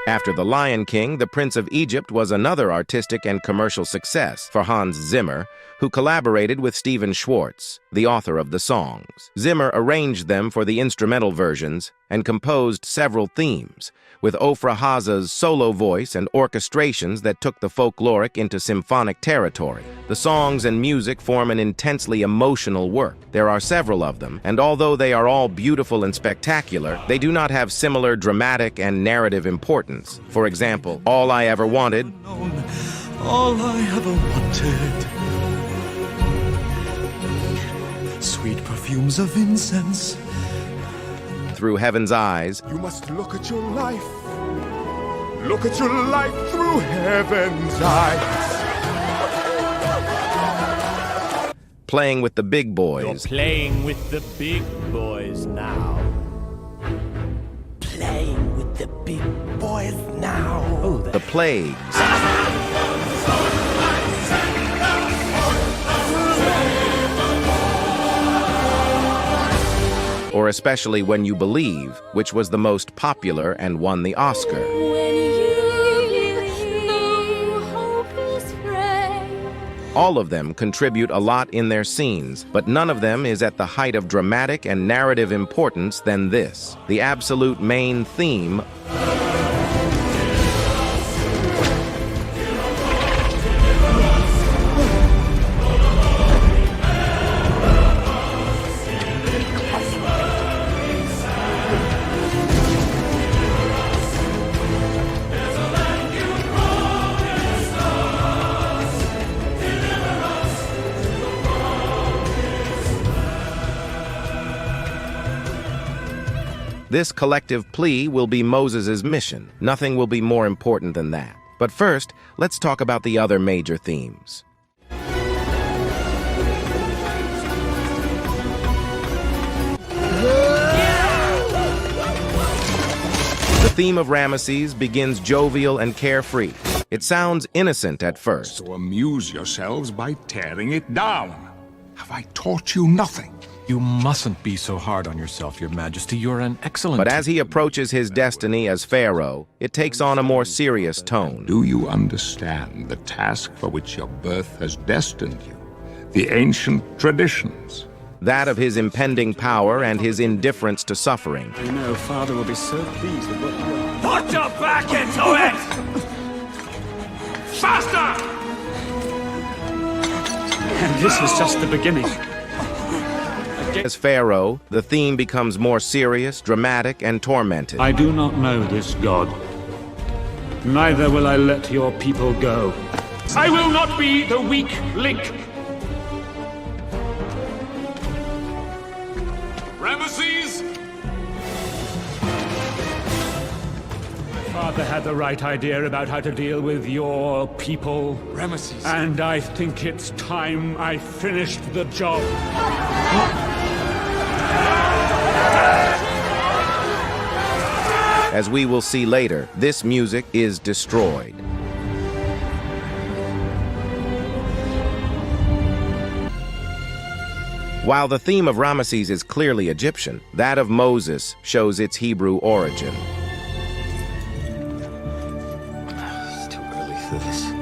After The Lion King, The Prince of Egypt was another artistic and commercial success for Hans Zimmer, who collaborated with Stephen Schwartz, the author of the songs. Zimmer arranged them for the instrumental versions and composed several themes, with Ofra Haza's solo voice and orchestrations that took the folkloric into symphonic territory. The songs and music form an intensely emotional work. There are several of them, and although they are all beautiful and spectacular, they do not have similar dramatic and narrative importance. For example, All I Ever Wanted, All I ever wanted, sweet perfumes of incense. Through Heaven's Eyes, You must look at your life. Look at your life through heaven's eyes. Playing with the Big Boys, You're playing with the big boys now. Playing with the big boys now. Oh, The Plagues, or Especially When You Believe, which was the most popular and won the Oscar. All of them contribute a lot in their scenes, but none of them is at the height of dramatic and narrative importance than this, the absolute main theme. This collective plea will be Moses' mission. Nothing will be more important than that. But first, let's talk about the other major themes. The theme of Ramesses begins jovial and carefree. It sounds innocent at first. So amuse yourselves by tearing it down. Have I taught you nothing? You mustn't be so hard on yourself, Your Majesty. You're an excellent... But as he approaches his destiny as Pharaoh, it takes on a more serious tone. Do you understand the task for which your birth has destined you? The ancient traditions. That of his impending power and his indifference to suffering. You know, Father will be so pleased with what you are. Put your back into it! Faster! And this is just the beginning. As Pharaoh, the theme becomes more serious, dramatic, and tormented. I do not know this god. Neither will I let your people go. I will not be the weak link. Ramesses! Father had the right idea about how to deal with your people. Ramesses. And I think it's time I finished the job. As we will see later, this music is destroyed. While the theme of Ramesses is clearly Egyptian, that of Moses shows its Hebrew origin. It's too early for this.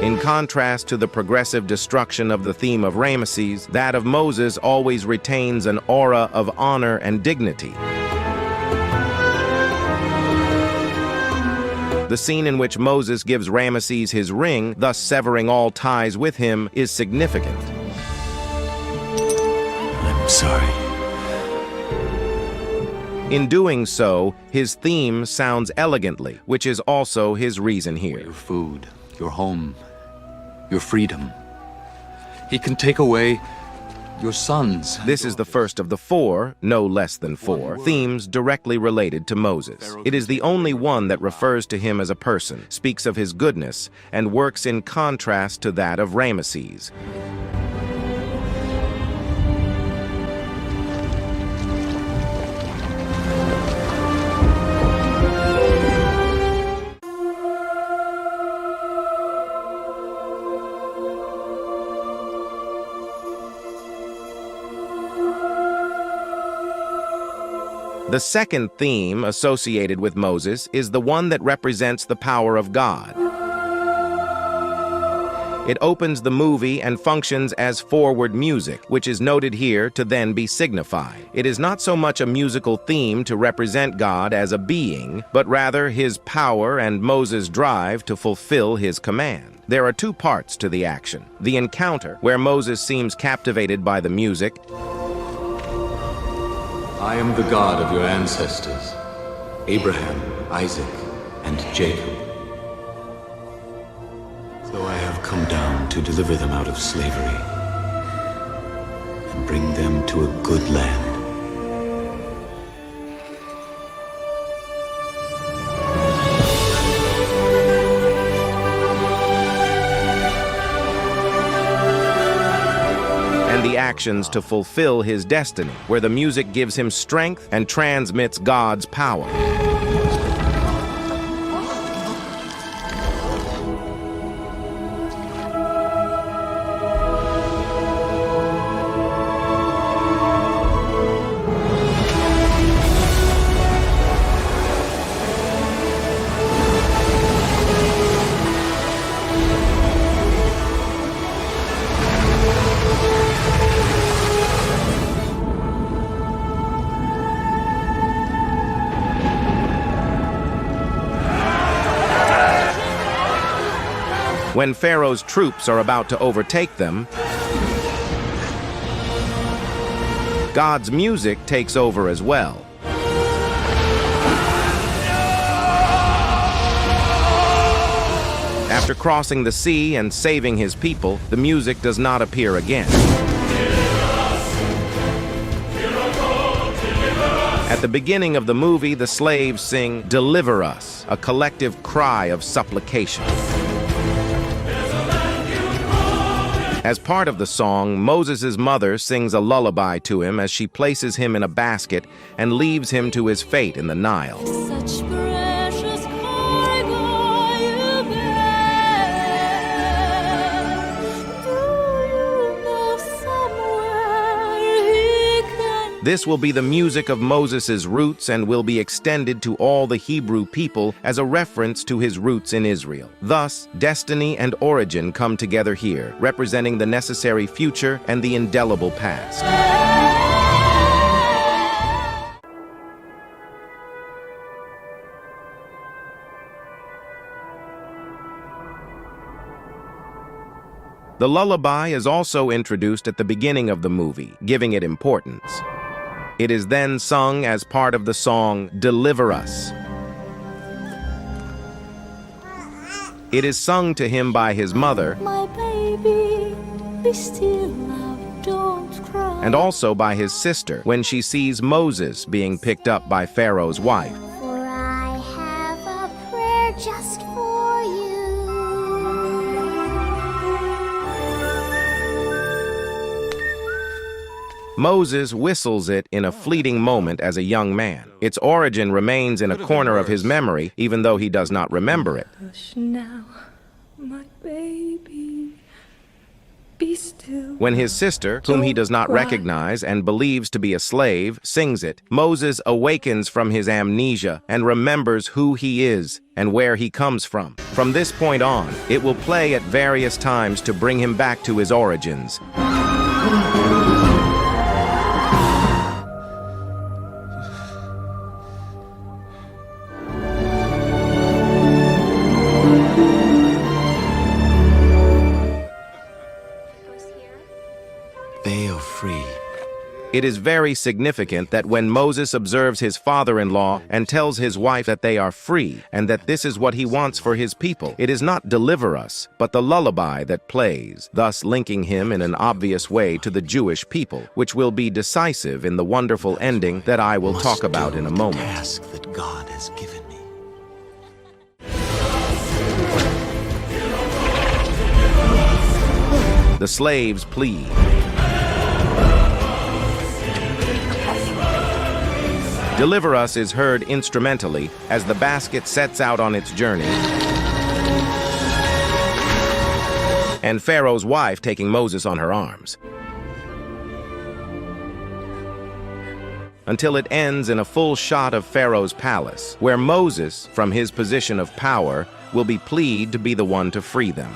In contrast to the progressive destruction of the theme of Ramesses, that of Moses always retains an aura of honor and dignity. The scene in which Moses gives Ramesses his ring, thus severing all ties with him, is significant. I'm sorry. In doing so, his theme sounds elegantly, which is also his reason here. Your food, your home, your freedom. He can take away your sons. This is the first of the four, no less than four, themes directly related to Moses. It is the only one that refers to him as a person, speaks of his goodness, and works in contrast to that of Ramesses. The second theme associated with Moses is the one that represents the power of God. It opens the movie and functions as forward music, which is noted here to then be signified. It is not so much a musical theme to represent God as a being, but rather his power and Moses' drive to fulfill his command. There are two parts to the action. The encounter, where Moses seems captivated by the music. I am the God of your ancestors, Abraham, Isaac, and Jacob. So I have come down to deliver them out of slavery and bring them to a good land. And the actions to fulfill his destiny, where the music gives him strength and transmits God's power. When Pharaoh's troops are about to overtake them, God's music takes over as well. After crossing the sea and saving his people, the music does not appear again. At the beginning of the movie, the slaves sing, "Deliver us," a collective cry of supplication. As part of the song, Moses' mother sings a lullaby to him as she places him in a basket and leaves him to his fate in the Nile. Such precious cargo you bear. Do you know somewhere he can... This will be the music of Moses' roots and will be extended to all the Hebrew people as a reference to his roots in Israel. Thus, destiny and origin come together here, representing the necessary future and the indelible past. The lullaby is also introduced at the beginning of the movie, giving it importance. It is then sung as part of the song, "Deliver Us." It is sung to him by his mother, My baby, be still now, don't cry. and also by his sister when she sees Moses being picked up by Pharaoh's wife. For I have a prayer just for you. Moses whistles it in a fleeting moment as a young man. Its origin remains in a corner of his memory, even though he does not remember it. Hush now, my baby, be still. When his sister, whom he does not recognize and believes to be a slave, sings it, Moses awakens from his amnesia and remembers who he is and where he comes from. From this point on, it will play at various times to bring him back to his origins. They are free. It is very significant that when Moses observes his father-in-law and tells his wife that they are free and that this is what he wants for his people, it is not "deliver us," but the lullaby that plays, thus linking him in an obvious way to the Jewish people, which will be decisive in the wonderful ending that I will talk about in a moment. The task that God has given me. The slaves plead. "Deliver Us" is heard instrumentally as the basket sets out on its journey, and Pharaoh's wife taking Moses on her arms. until it ends in a full shot of Pharaoh's palace, where Moses, from his position of power, will be pleased to be the one to free them.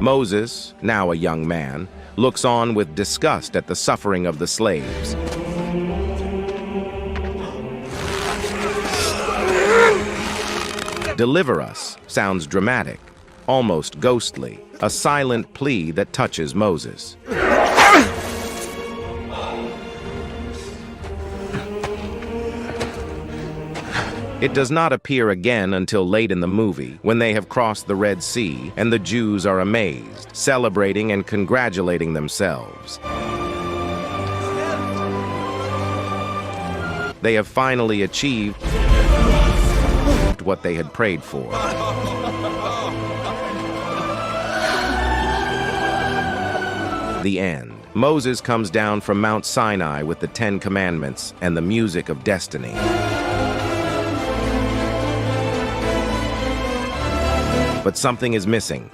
Moses, now a young man, looks on with disgust at the suffering of the slaves. "Deliver us" sounds dramatic, almost ghostly, a silent plea that touches Moses. It does not appear again until late in the movie, when they have crossed the Red Sea and the Jews are amazed, celebrating and congratulating themselves. They have finally achieved what they had prayed for. The end. Moses comes down from Mount Sinai with the 10 Commandments and the music of destiny. But something is missing.